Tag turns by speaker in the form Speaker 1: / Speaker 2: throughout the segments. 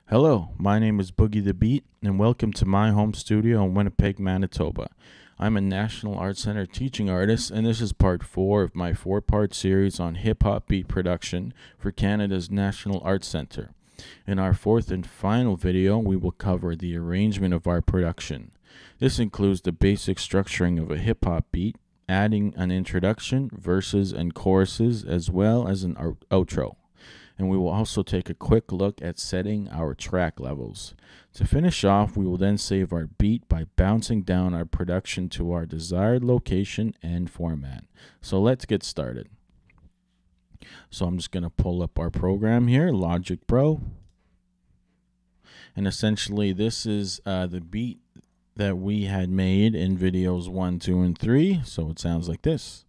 Speaker 1: Hello, my name is Boogie the Beat, and welcome to my home studio in Winnipeg, Manitoba. I'm a National Arts Center teaching artist, and this is part 4 of my 4-part series on hip-hop beat production for Canada's National Arts Center. In our 4th and final video, we will cover the arrangement of our production. This includes the basic structuring of a hip-hop beat, adding an introduction, verses, and choruses, as well as an outro. And we will also take a quick look at setting our track levels. To finish off, we will then save our beat by bouncing down our production to our desired location and format. So let's get started. So I'm just going to pull up our program here, Logic Pro. And essentially this is the beat that we had made in videos 1, 2, and 3. So it sounds like this.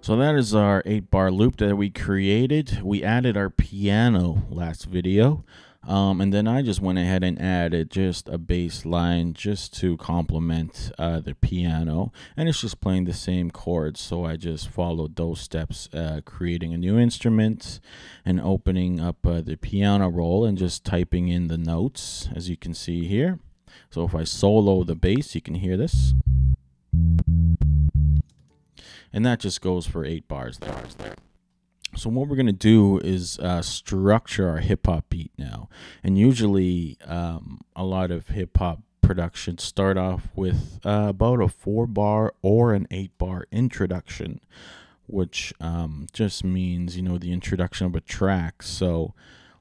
Speaker 1: So that is our 8-bar loop that we created. We added our piano last video. And then I just went ahead and added just a bass line just to complement the piano. And it's just playing the same chords. So I just followed those steps, creating a new instrument and opening up the piano roll and just typing in the notes, as you can see here. So if I solo the bass, you can hear this. And that just goes for 8 bars there. So what we're going to do is structure our hip-hop beat now. And usually a lot of hip-hop productions start off with about a 4-bar or an 8-bar introduction, which just means, the introduction of a track. So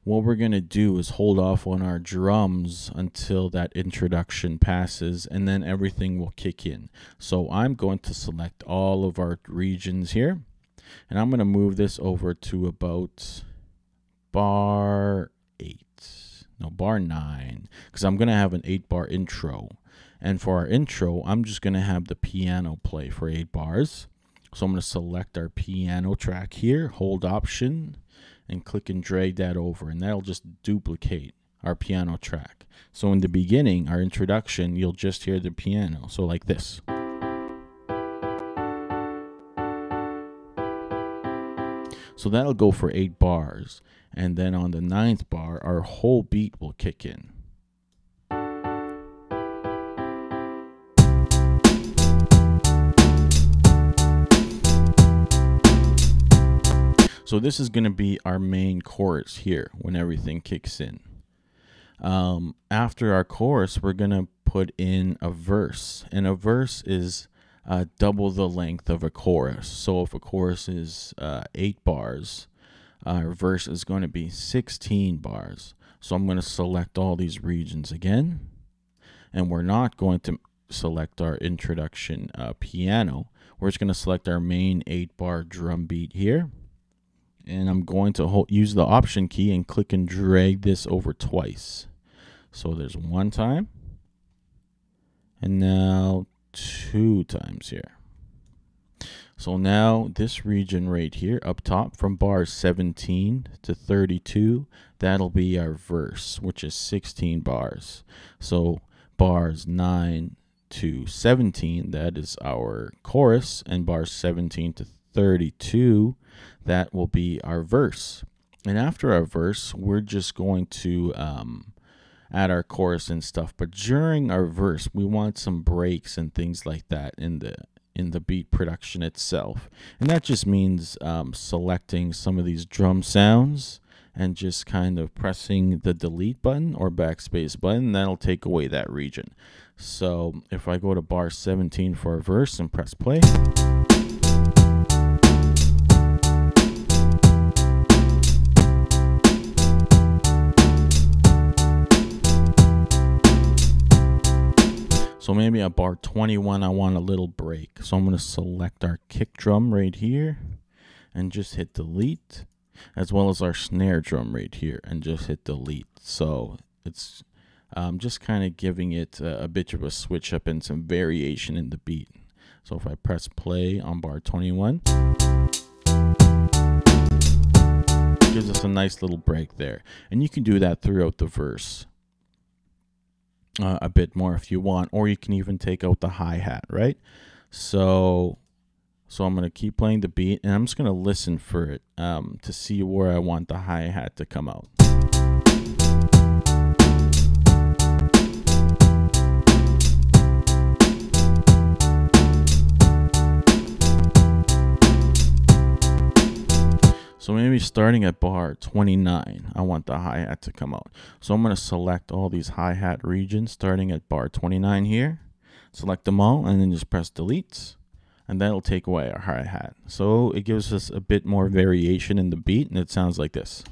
Speaker 1: what we're going to do is hold off on our drums until that introduction passes, and then everything will kick in. So I'm going to select all of our regions here, and I'm going to move this over to about bar 9, because I'm going to have an 8-bar intro. And for our intro, I'm just going to have the piano play for 8 bars. So I'm going to select our piano track here, hold Option, and click and drag that over, and that'll just duplicate our piano track. So in the beginning, our introduction, you'll just hear the piano, so like this. So that'll go for 8 bars, and then on the 9th bar, our whole beat will kick in. So this is going to be our main chorus here when everything kicks in. After our chorus, we're going to put in a verse. And a verse is double the length of a chorus. So if a chorus is 8 bars, our verse is going to be 16 bars. So I'm going to select all these regions again. And we're not going to select our introduction piano. We're just going to select our main 8-bar drum beat here. And I'm going to use the Option key and click and drag this over twice. So there's 1 time, and now 2 times here. So now this region right here up top from bars 17 to 32, that'll be our verse, which is 16 bars. So bars 9 to 17, that is our chorus, and bars 17 to 32, that will be our verse. And after our verse, we're just going to add our chorus and stuff. But during our verse, we want some breaks and things like that in the beat production itself. And that just means selecting some of these drum sounds and just kind of pressing the delete button or backspace button. That'll take away that region. So if I go to bar 17 for a verse and press play, so maybe at bar 21, I want a little break. So I'm going to select our kick drum right here and just hit delete, as well as our snare drum right here and just hit delete. So it's just kind of giving it a bit of a switch up and some variation in the beat. So if I press play on bar 21, it gives us a nice little break there. And you can do that throughout the verse a bit more if you want, or you can even take out the hi-hat, right? So I'm going to keep playing the beat, and I'm just going to listen for it to see where I want the hi-hat to come out. So maybe starting at bar 29, I want the hi-hat to come out. So I'm going to select all these hi-hat regions starting at bar 29 here. Select them all and then just press delete. And that'll take away our hi-hat. So it gives us a bit more variation in the beat, and it sounds like this.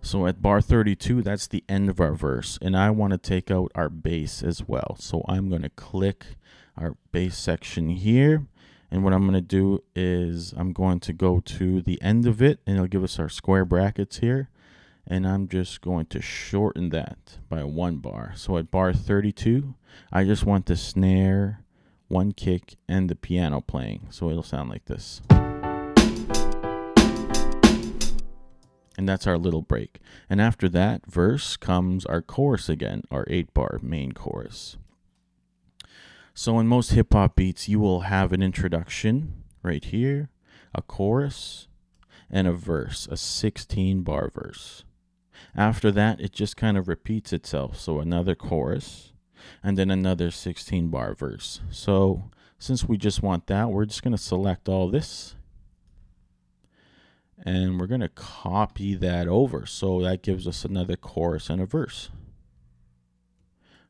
Speaker 1: So at bar 32, that's the end of our verse, and I want to take out our bass as well. So I'm going to click our bass section here, and what I'm going to do is I'm going to go to the end of it, and it'll give us our square brackets here, and I'm just going to shorten that by 1 bar. So at bar 32, I just want the snare, 1 kick, and the piano playing. So it'll sound like this. And that's our little break. And after that verse comes our chorus again, our 8-bar main chorus. So in most hip-hop beats, you will have an introduction right here, a chorus, and a verse, a 16-bar verse. After that, it just kind of repeats itself. So another chorus, and then another 16-bar verse. So since we just want that, we're just going to select all this, and we're going to copy that over. So that gives us another chorus and a verse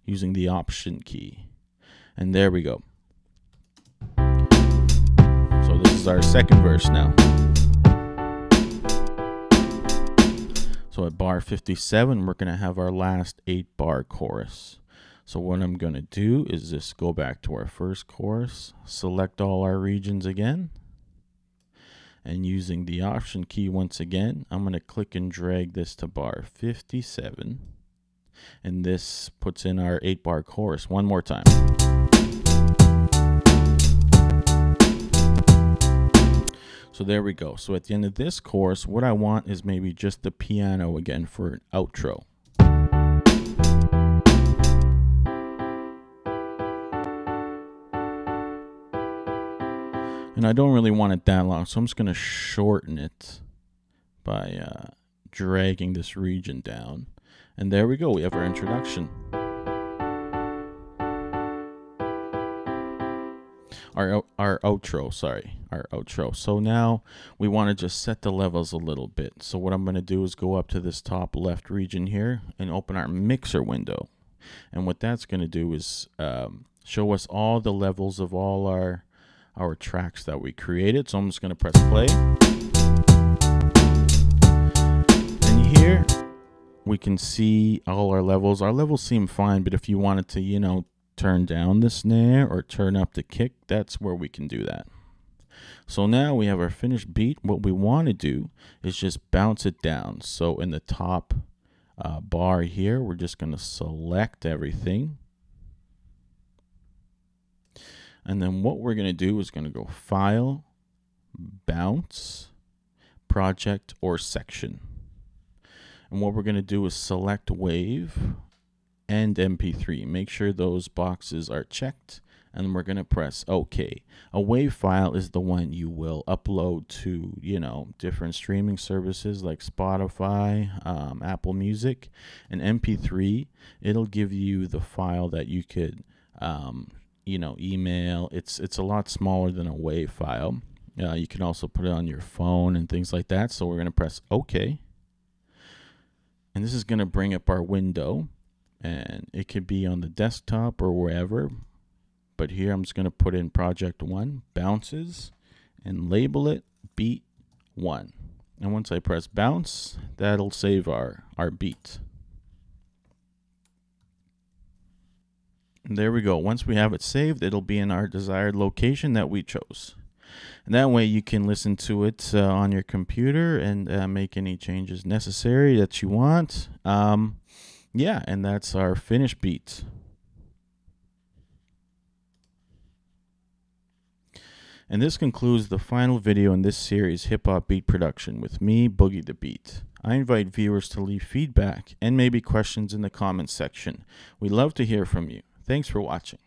Speaker 1: using the Option key. And there we go. So this is our second verse now. So at bar 57, we're going to have our last 8-bar chorus. So what I'm going to do is just go back to our first chorus, select all our regions again, and using the Option key once again, I'm going to click and drag this to bar 57. And this puts in our 8-bar chorus one more time. So there we go. So at the end of this chorus, what I want is maybe just the piano again for an outro. And I don't really want it that long, so I'm just going to shorten it by dragging this region down. And there we go. We have our introduction. Our outro, sorry. Our outro. So now we want to just set the levels a little bit. So what I'm going to do is go up to this top left region here and open our mixer window. And what that's going to do is show us all the levels of all our tracks that we created. So I'm just going to press play. And here we can see all our levels. Our levels seem fine, but if you wanted to, you know, turn down the snare or turn up the kick, that's where we can do that. So now we have our finished beat. What we want to do is just bounce it down. So in the top bar here, we're just going to select everything. And then what we're going to do is going to go File, Bounce, Project, or Section. And what we're going to do is select Wave and MP3. Make sure those boxes are checked, and we're going to press OK. A WAV file is the one you will upload to, you know, different streaming services like Spotify, Apple Music. An MP3, it'll give you the file that you could you know, email. It's a lot smaller than a WAV file. You can also put it on your phone and things like that. So we're going to press OK. And this is going to bring up our window. And it could be on the desktop or wherever. But here I'm just going to put in Project 1, Bounces, and label it Beat 1. And once I press Bounce, that'll save our beat. And there we go. Once we have it saved, it'll be in our desired location that we chose. And that way you can listen to it on your computer and make any changes necessary that you want. Yeah, and that's our finished beat. And this concludes the final video in this series, Hip Hop Beat Production, with me, Boogie the Beat. I invite viewers to leave feedback and maybe questions in the comments section. We love to hear from you. Thanks for watching.